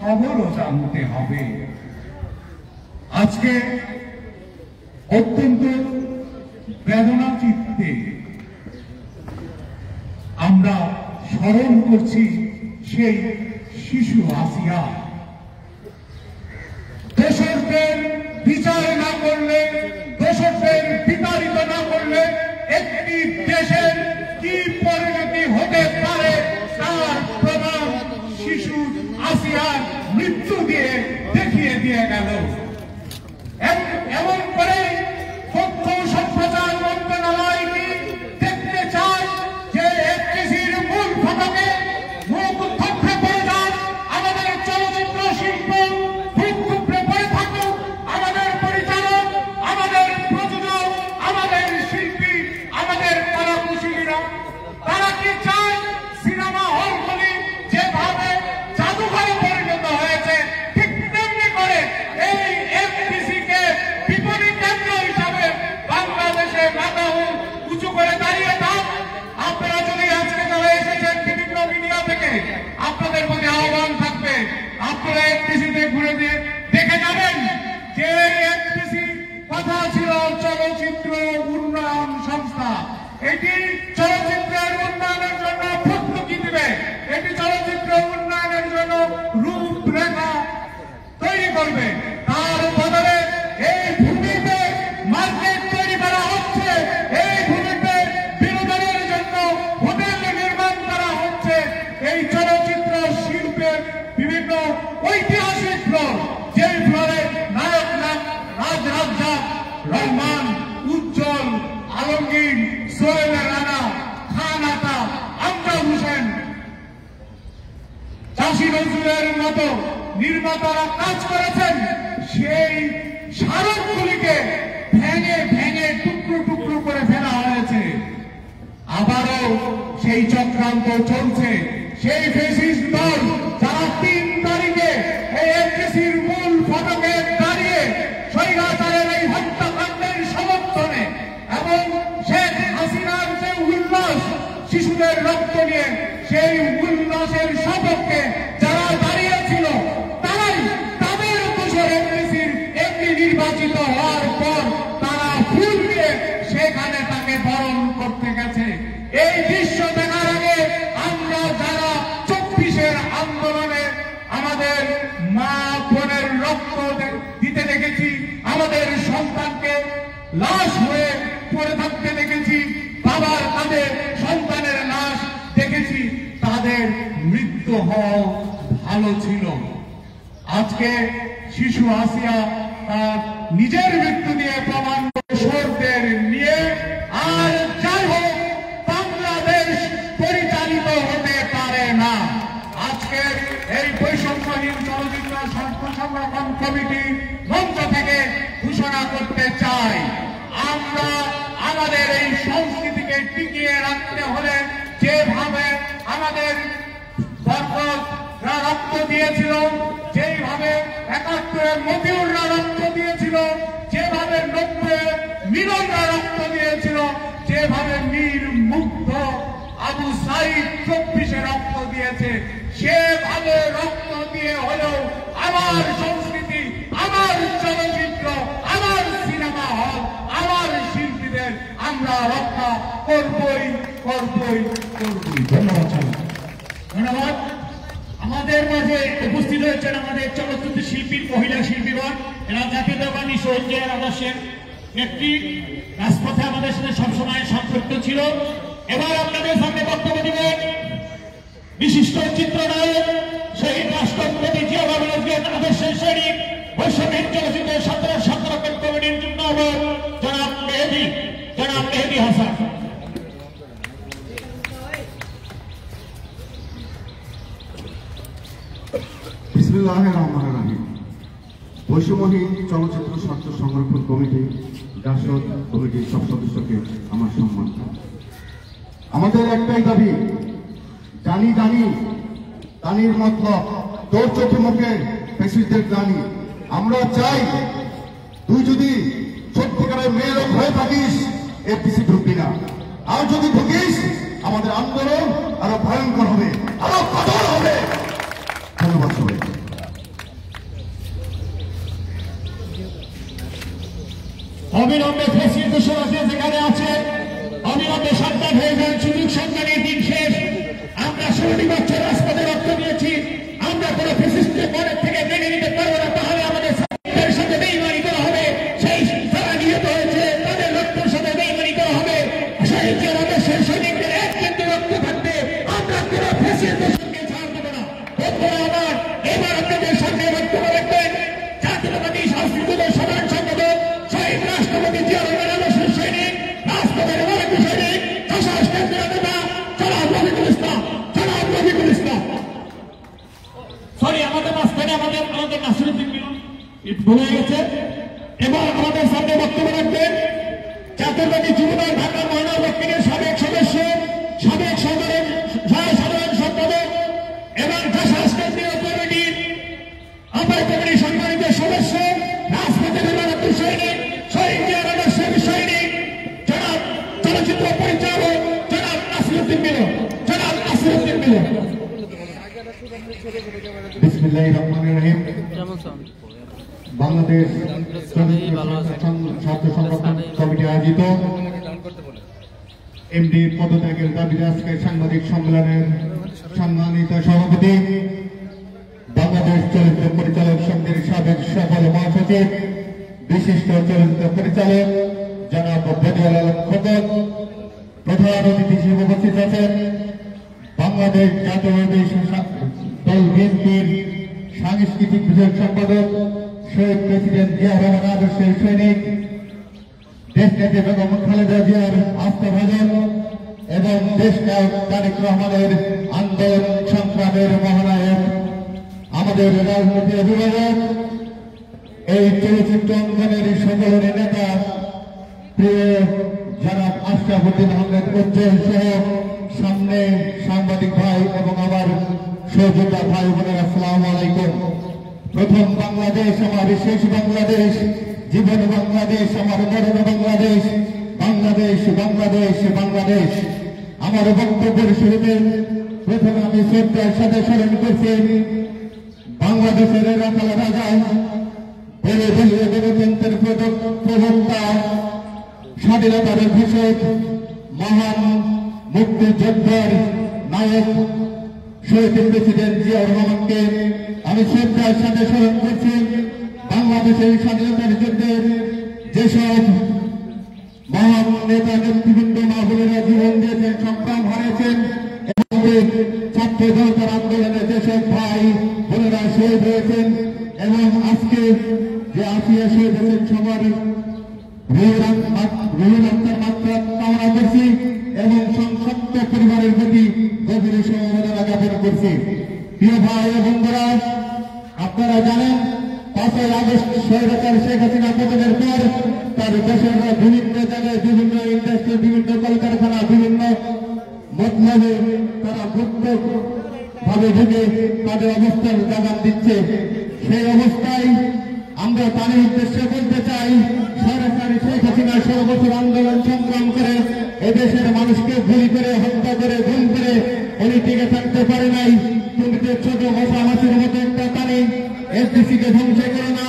খবরও জানতে হবে। আজকে অত্যন্ত বেদনা চিত্তে আমরা স্মরণ করছি সেই শিশু আসিয়া। দোষরদের বিচার না করলে, দোষরদের বিতাড়িত না করলে একটি দেশের কি পরিণতি হতে পারে তার প্রমাণ শিশু আসিয়ার মৃত্যু দিয়ে দেখিয়ে দিয়ে গেল। এমন করে তথ্য সম্প্রচার মন্ত্রণালয় কি দেখতে চায় যে এফডিসির মূল ফটকে মুখ থুবড়ে পড়ে যান, আমাদের চলচ্চিত্র শিল্প মুখ থুবড়ে পড়ে থাকুক, আমাদের পরিচালক, আমাদের প্রযোজক, আমাদের শিল্পী, আমাদের কলাকুশলীরা? তারা কি চায় সিনেমা হলগুলি যেভাবে জাদুঘরে পরিণত হয়েছে ঠিক তেমনি করে এই এফডিসিকে বিপণী কেন্দ্র হিসাবে বাংলাদেশে মাথা উঁচু করে দাঁড়িয়ে থাক? আপনারা যদি আজকে যারা এসেছেন বিভিন্ন মিডিয়া থেকে, আপনাদের প্রতি আহ্বান থাকবে আপনারা এফডিসিতে ঘুরে দিয়ে দেখে যাবেন যে এফডিসি কথা ছিল চলচ্চিত্র উন্নয়ন সংস্থা। এটি চলচ্চিত্রের উন্নয়নের জন্য ভর্তুকি দিবে, এটি চলচ্চিত্র উন্নয়নের জন্য রূপরেখা তৈরি করবে। তার বদলে এই ভূমিতে মার্কেট তৈরি করা হচ্ছে, এই ভূমিতে বিনোদনের জন্য হোটেল নির্মাণ করা হচ্ছে। এই চলচ্চিত্র শিল্পের বিভিন্ন ঐতিহাসিক ফ্লোর, যেই ফ্লোরে নায়ক নাম রাজ রাজ্জাক, রহমান, উজ্জ্বল, আলমগীর, সোহেল রানা, খান আতা, আমজাদ হোসেন, চাষি নজরুলের মতো নির্মাতারা কাজ করেছেন, সেই স্মারকগুলিকে ভেঙে ভেঙে টুকরো টুকরো করে ফেলা হয়েছে। আবারও সেই চক্রান্ত চলছে। সেই ফ্যাসিস্ট দল যারা 3 তারিখে এই এফডিসির মূল ফটকে দাঁড়িয়ে স্বৈরাচারের এই হত্যাকাণ্ডের সমর্থনে এবং শেখ হাসিনার যে উল্লাস শিশুদের রক্ত নিয়ে, সেই উল্লাসের সপক্ষে যারা দাঁড়িয়েছিল তারাই তাদের দোষর এফডিসির একটি নির্বাচিত হওয়ার পর তারা ফুল দিয়ে সেখানে তাকে বরণ করতে গেছে। এই দৃশ্য দেখার আগে আমরা যারা 24-এর আন্দোলনে আমাদের মা বোনের রক্ত দিতে দেখেছি, আমাদের সন্তানকে লাশ হয়ে পড়ে থাকতে দেখেছি, বাবার কাঁধে সন্তানের লাশ দেখেছি, তাদের মৃত্যু হওয়া ভালো ছিল। আজকে শিশু আসিয়া তার নিজের মৃত্যু দিয়ে প্রমাণ কিশোরদের নিয়ে আর যাই হোক বাংলাদেশ পরিচালিত হতে পারে না। আজকে এই বৈষম্যহীন চলচ্চিত্র সংরক্ষণ কমিটি মঞ্চ থেকে ঘোষণা করতে চাই, আমরা আমাদের এই সংস্কৃতিকে টিকিয়ে রাখতে হলে যেভাবে আমাদের বরকতরা রক্ত দিয়েছিল, যেইভাবে 71-এ মতিউররা রক্ত দিয়েছিল, যেভাবে 90-এ মিলনরা রক্ত দিয়েছিল, যেভাবে মীর মুগ্ধ, আবু সাইদ 24-এ রক্ত দিয়েছে, সেভাবে রক্ত দিয়ে হলেও আমার সংস্কৃতি, আমার চলচ্চিত্র, আমার সিনেমা হল, আমার শিল্পীদের আমরা রক্ষা করবই করবই করবই। ধন্যবাদ। ধন্যবাদ। আমাদের মাঝে উপস্থিত হয়েছেন আমাদের চলচ্চিত্র শিল্পীর মহিলা শিল্পীগণ। এরা জাতীয়তাবাদী শহীদ জিয়ার আদর্শের নেত্রী, রাজপথে আমাদের সাথে সবসময় সম্পৃক্ত ছিল। এবার আপনাদের সামনে বক্তব্য দিবেন বিশিষ্ট চিত্রনায়ক শহীদ রাষ্ট্রপতি জিয়া রহমানের আদর্শের সৈনিক, বৈষম্যহীন চলচ্চিত্র সংরক্ষণ কমিটির যুগ্ম জনাব মেহেদী হাসান। বিসমিল্লাহির রহমানির রহিম। বৈষম্যহীন চলচ্চিত্র স্বার্থ সংরক্ষণ কমিটি, জাসদ কমিটির সব সদস্যকে আমার সম্মান। আমাদের একটাই দাবি, জানি দানির মতলব তোর চোখে মুখে ফ্যাসিস্টদের দানি। আমরা চাই তুই যদি সত্যিকারের মেয়ের হয়ে থাকিস এফডিসি ঢুকবি না, আর যদি ঢুকিস আমাদের আন্দোলন আরো ভয়ঙ্কর হবে, আরো কঠোর হবে। ধন্যবাদ সবাই। অবিলম্বে ফেসির দোষরা যেখানে আছে অবিলম্বে সাবধান হয়ে যান। সুযোগ সন্ধানের দিন শেষ। আমরা 16 বছর রাজপথে রক্ত দিয়েছি। আমরা কোনো ফেসিস্টকে মনের থেকে মেনে নিতে পারবো না। তাহলে আমাদের সরকারের সাথে বেইমানি করা হবে। সেই যারা নিহত হয়েছে তাদের রক্তের সাথে বেইমানি করা হবে। সেই যে আমাদের সেই সৈনিকদের এক কিন্তু রক্ত থাকবে। আমরা কোনো ফেসির দোষকে ছাড় দেবো না। বন্ধুরা আমার, এবার আপনাদের সামনে বক্তব্য রাখবেন জাতীয়তাবাদী সংস্কৃত সাধারণ সম্পাদক শহীদ রাষ্ট্রপতি জিয়া রহমান আদর্শের সৈনিক, রাজপথের অনেক সৈনিক, প্রশাসনের নেতা জনাব রফিকুল ইসলাম। সরি, আমাদের মাঝখানে আমাদের নাসিরুদ্দিন মিলন ভুলে গেছে। এবার আমাদের সামনে বক্তব্য রাখবেন জাতীয়তাবাদী যুবদল ঢাকা মহানগর সাবেক সদস্য, সাবেক সাধারণ সম্পাদক এবং কেন্দ্রীয় কমিটির আহ্বায়ক কমিটির সম্মানিত সদস্য, রাজপথের নিরাপত্ত সৈনিক, শহীদ জিয়ার আদর্শের সৈনিক, জনাব চলচ্চিত্র পরিচালক জনাব নাসিরুদ্দিন মিলন। বিসমিল্লাহির রহমানির রহিম। বাংলাদেশ ছাত্র সংগঠন কমিটি আয়োজিত এমডি পদত্যাগের দাবিতে আজকের সাংবাদিক সম্মেলনের সম্মানিত সভাপতি, বাংলাদেশ চলচ্চিত্র পরিচালক সমিতির সাবেক সফল মহাসচিব, বিশিষ্ট চলচ্চিত্র পরিচালক জনাব বদিউল আলম খোকন, প্রধান অতিথি হিসেবে উপস্থিত আছেন বাংলাদেশ জাতীয়তাবাদী দল বিএনপির সাংস্কৃতিক বিষয়ক সম্পাদক শহীদ প্রেসিডেন্ট জিয়া রহমান আদর্শের সৈনিক, দেশনেত্রী বেগম খালেদা জিয়ার আস্থাভাজন এবং দেশনায়ক তারেক রহমানের আন্দোলন সংগ্রামের মহানায়ক, আমাদের রাজনীতি অভিভাবক, এই চলচ্চিত্র অঙ্গনের সম্মেলনের নেতা প্রিয় জনাব আশরাফুদ্দিন আহমেদ উজ্জ্বল সহ সামনে সাংবাদিক ভাই এবং আমার সহযোদ্ধা ভাই বোনের আসসালামু আলাইকুম। প্রথম বাংলাদেশ আমার শেষ বাংলাদেশ, জীবন বাংলাদেশ আমার মরণ বাংলাদেশ, বাংলাদেশ বাংলাদেশ বাংলাদেশ। আমার বক্তব্যের শুরুতে প্রথমে আমি শ্রদ্ধার সাথে স্মরণ করছি বাংলাদেশের রাখাল রাজা, বলে বলিয়ে গণতন্ত্রের প্রবক্তা, স্বাধীনতার ঘোষক, মহান মুক্তিযোদ্ধার নায়ক শহীদ প্রেসিডেন্ট জিয়া রহমানকে আমি শ্রদ্ধার সাথে স্মরণ করছি। বাংলাদেশের স্বাধীনতার যুদ্ধের যেসব মহান নেতা নেতৃবৃন্দ মা বোনেরা জীবন দিয়েছেন, সংগ্রাম হারিয়েছেন এবং ছাত্র জনতার আন্দোলনে যেসব ভাই বোনেরা শহীদ হয়েছেন এবং আজকে যে আসিয়া শহীদ হয়েছেন সবার মাত্রা কামনা করছি এবং সংসপ্ত পরিবারের প্রতি গভীর সমবেদনা জ্ঞাপন করছি। প্রিয় ভাই এবং বন্ধুরা, আপনারা জানেন 5ই আগস্ট স্বৈরাচার শেখ হাসিনা পতনের পর তার দেশের বিভিন্ন জায়গায় বিভিন্ন ইন্ডাস্ট্রি, বিভিন্ন কলকারখানা, বিভিন্ন মতলবে তারা গুপ্ত ভাবে ঢুকে তাদের অবস্থান জানান দিচ্ছে। সেই অবস্থায় আমরা তাদের উদ্দেশ্যে বলতে চাই, সরকারি শেখ হাসিনা 16 বছর আন্দোলন সংগ্রাম করে এদেশের মানুষকে গুলি করে হত্যা করে গুম করে উনি টিকে থাকতে পারে নাই। তুমি তো ছোট মশা মাছের মতো একটা টানি এফডিসি কে ধ্বংস করো না।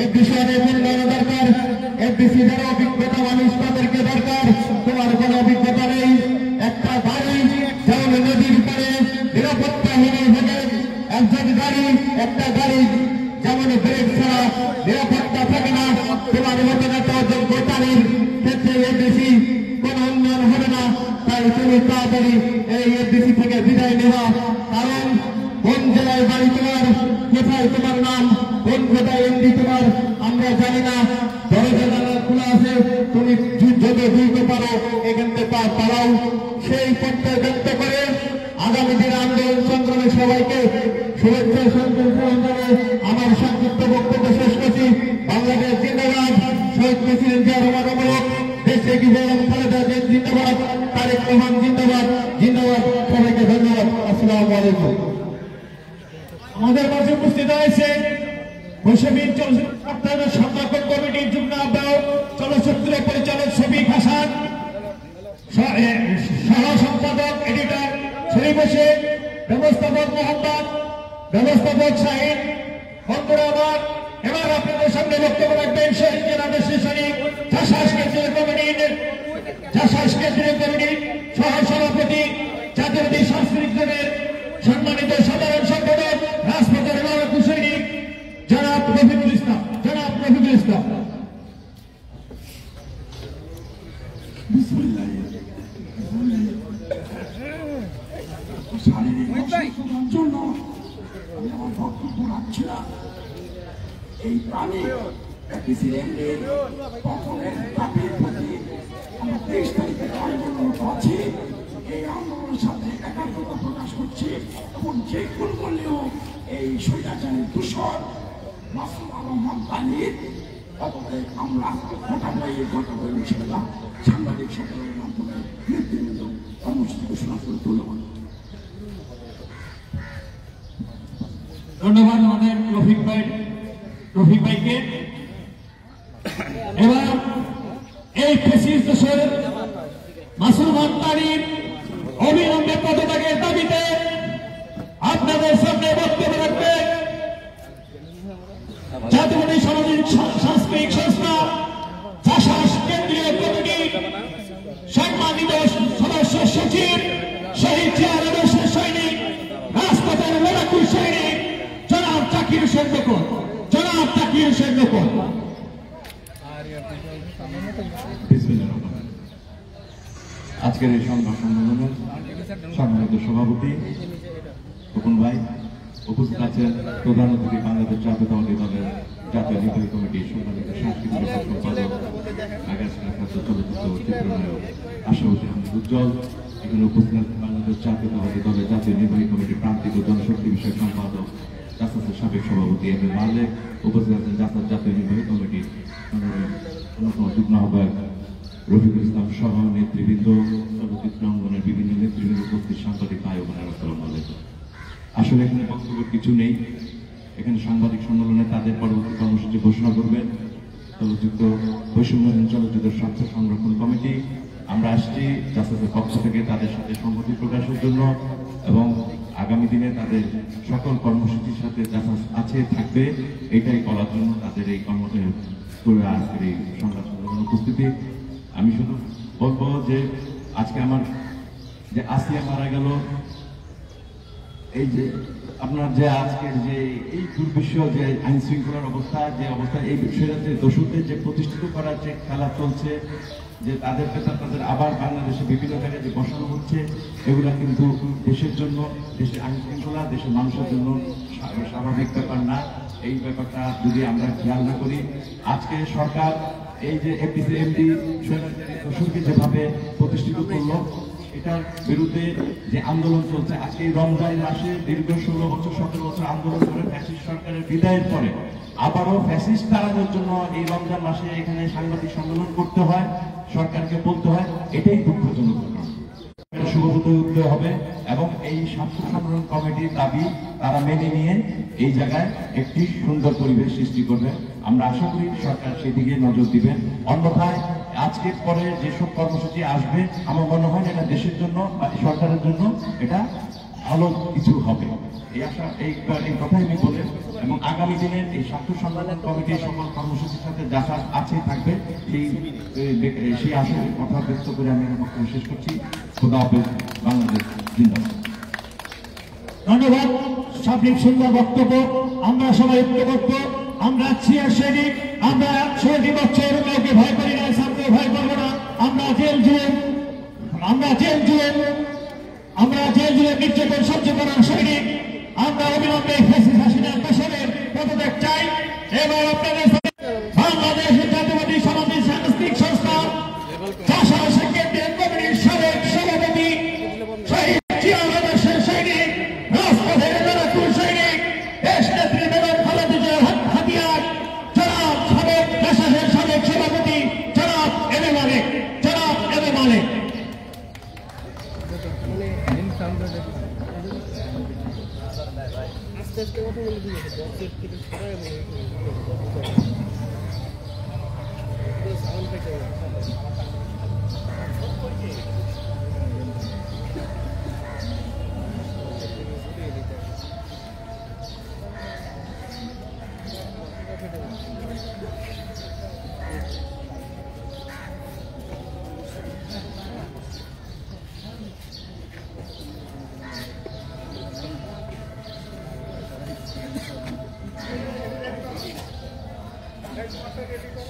এফডিসি উন্নয়ন দরকার। এফডিসি যারা অভিজ্ঞতা মানুষ তাদেরকে দরকার। তোমার কোনো অভিজ্ঞতা নেই। একটা গাড়ি যেমন নদীর পারে নিরাপত্তাহীন হয়ে একজন গাড়ি, একটা গাড়ি যেমন ব্রেক ছাড়া নিরাপত্তা থাকে না, তোমার মতো একটা যোগ্যতার ক্ষেত্রে এফডিসি কোন উন্নয়ন হবে না। তাই তুমি তাড়াতাড়ি এই এফডিসি থেকে বিদায় নেওয়া। কারণ কোন জেলায় বাড়ি তোমার, কোথায় তোমার নাম, কোন কোথায় এমডি তোমার আমরা জানি না। দরজা জানালা খোলা আছে, তুমি যত দ্রুত পারো এখান থেকে পালাও। সেই পথে ব্যক্ত করে আগামী দিনে আন্দোলন সংগ্রামে সবাইকে শুভেচ্ছা জানিয়ে আমার সংক্ষিপ্ত বক্তব্য শেষ করছি। বাংলাদেশ জিন্দাবাদ, শহীদ প্রেসিডেন্ট জিয়া রহমান অমর, দেশে কি বেগম খালেদা জিয়া জিন্দাবাদ, তারেক রহমান জিন্দাবাদ, জিন্দাবাদ। সবাইকে ধন্যবাদ। আসসালামু আলাইকুম। আমাদের মাঝে উপস্থিত হয়েছে বৈষম্য চলচ্চিত্র সংরক্ষণ কমিটির যুগ্ম আহ্বায়ক চলচ্চিত্র পরিচালক শফিক হাসান, সহ সম্পাদক এডিটর শরীফ হোসেন, ব্যবস্থাপক মোহাম্মদ, ব্যবস্থাপক শাহিন। বন্ধুরা আমার, এবার আপনাদের সামনে বক্তব্য রাখবেন শহীদ আদর্শের সৈনিক জাসাস কেন্দ্রীয় কমিটির সহ সভাপতি জাতীয়বাদী সাংস্কৃতিক দলের সম্মানিত সাধারণ সম্পাদক রাজপথের লড়াকু সৈনিক জনাব রফিকুল ইসলাম। শারীরিক অসুস্থতার জন্য আমি আমার বক্তব্য রাখছি না। এই প্রাণী প্রেসিডেন্টের পতনের দাবির প্রতি আমরা 23 তারিখে আন্দোলন করছি। এই আন্দোলনের সাথে একাত্মতা প্রকাশ করছি এবং যে কোনো মূল্যেও এই স্বৈরাচারের দূষণ মাসুদ আলম মামতানির পদত্যাগ আমরা ঘটাবো ইনশাআল্লাহ। সাংবাদিক সম্মেলনের মাধ্যমে নেতৃবৃন্দ কর্মসূচি ঘোষণা করে ধন্যবাদ। ধন্যবাদ আমাদের রফিক ভাইকে। এবার এই ফ্যাসিস্ট দেশের মাসুদ মামতানির অবিলম্বে পদত্যাগের দাবিতে আপনাদের সামনে বক্তব্য রাখবে জাতীয়বাদী সাংস্কৃতিক সংস্থা জাসাস কেন্দ্রীয় কমিটি সম্মানিত সদস্য সচিব শহীদ জিয়ার আদর্শের সৈনিক রাজপথের লড়াকু সৈনিক জনাব জাকির হোসেন লোকন। আজকের এই সংবাদ সম্মেলনের সম্মানিত সভাপতি খোকন ভাই, উপস্থিত আছেন প্রধান অতিথি বাংলাদেশ জাতীয়তাবাদী দলের জাতীয় নির্বাহী কমিটির সম্মানিত সাংস্কৃতিক সম্পাদক চলচ্চিত্র চিত্রনায়ক আশাউদ্দিন আহমেদ উজ্জ্বল, এখানে উপস্থিত আছেন বাংলাদেশ জাতীয়তাবাদী দলের জাতীয় নির্বাহী কমিটির প্রান্তিক ও জনশক্তি বিষয়ক সম্পাদক জাসাসের সাবেক সভাপতি এম এ মালেক, উপস্থিত আছেন জাসাস জাতীয় নির্বাহী কমিটির অন্যতম যুগ্ম আহ্বায়ক রফিকুল ইসলাম সহ নেতৃবৃন্দ, চলচ্চিত্র অঙ্গনের বিভিন্ন নেতৃবৃন্দ, উপস্থিত সাংবাদিক ভাই ও বোনেরা, আসসালামু আলাইকুম। আসলে এখানে বক্তব্য কিছু নেই। এখানে সাংবাদিক সম্মেলনে তাদের পরবর্তী কর্মসূচি ঘোষণা করবেন চলচ্চিত্র বৈষম্যহীন চলচ্চিত্র স্বার্থ সংরক্ষণ কমিটি। আমরা আসছি জাসাসের পক্ষ থেকে তাদের সাথে সংহতি প্রকাশের জন্য এবং আগামী দিনে তাদের সকল কর্মসূচির সাথে জাসাস আছে থাকবে এটাই বলার জন্য তাদের এই আজকের এই সংবাদ সম্মেলনে উপস্থিতি। আমি শুধু বলবো যে আজকে আমার যে আসিয়া মারা গেল, এই যে আপনার যে আজকের যে এই দুর্বিশ্ব যে আইন শৃঙ্খলার অবস্থা, যে অবস্থা এই বিষয়টা যে দোষীদের যে প্রতিষ্ঠিত করার যে খেলা চলছে, যে তাদের আবার বাংলাদেশে বিভিন্ন জায়গায় যে বসানো হচ্ছে, এগুলা কিন্তু দেশের জন্য, দেশের আইন শৃঙ্খলা, দেশের মানুষের জন্য স্বাভাবিক ব্যাপার না। এই ব্যাপারটা যদি আমরা খেয়াল না করি, আজকে সরকার এই যে এমডি দোষীকে যেভাবে প্রতিষ্ঠিত করলো, এটার বিরুদ্ধে যে আন্দোলন চলছে, আজকে রমজান মাসে দীর্ঘ 16 বছর 17 বছর আন্দোলন করে ফ্যাসিস্ট সরকারের বিদায়ের পরে আবারও ফ্যাসিস্ট তাড়ানোর জন্য এই রমজান মাসে এখানে সাংবাদিক সম্মেলন করতে হয়, সরকারকে বলতে হয়, এটাই দুঃখজনক ঘটনা। শুভবুদ্ধ উঠতে হবে এবং এই স্বার্থ সংরক্ষণ কমিটির দাবি তারা মেনে নিয়ে এই জায়গায় একটি সুন্দর পরিবেশ সৃষ্টি করবে। আমরা আশা করি সরকার সেদিকে নজর দিবেন। অন্যথায় আজকের পরে যেসব কর্মসূচি আসবে, আমার মনে হয় এটা দেশের জন্য বা সরকারের জন্য এটা ভালো কিছু হবে, এই আশা এই কথাই আমি বলে এবং আগামী দিনের এই স্বার্থ সংরক্ষণ কমিটির সকল কর্মসূচির সাথে যা আছে থাকবে সেই আশার কথা ব্যক্ত করে আমি আমার বক্তব্য শেষ করছি। খোদা হাফেজ, বাংলাদেশ জিন্দাবাদ। ধন্যবাদ, সঠিক সুন্দর বক্তব্য। আমরা সবাই ঐক্যবদ্ধ, আমরা চিয়ার সৈনিক, আমরা 16 বছর কাউকে ভয় করি না, সামনে ভয় করবো না। আমরা জেল জুড়ে নির্যাতন সহ্য করার সৈনিক। আমরা অবিলম্বে ফ্যাসিস্ট হাসিনার দোষরের পদত্যাগ চাই। এবার আপনাদের বাংলাদেশের জাতীয়বাদী সাংস্কৃতিক সংস্থা জাসাস কেন্দ্রীয় কমিটির সাবেক সভাপতি শহীদ জিয়ার আদর্শের সৈনিক, রাজপথের লড়াকু সৈনিক, দেশ নেত্রী বেগম খালেদা জিয়ার হাতিয়ার জনাব সাবেক জাসাসের সাবেক সভাপতি জনাব এম এ মালেক। আজকে কথা বলে দিয়েছে সাউন্ড থেকে Gracias.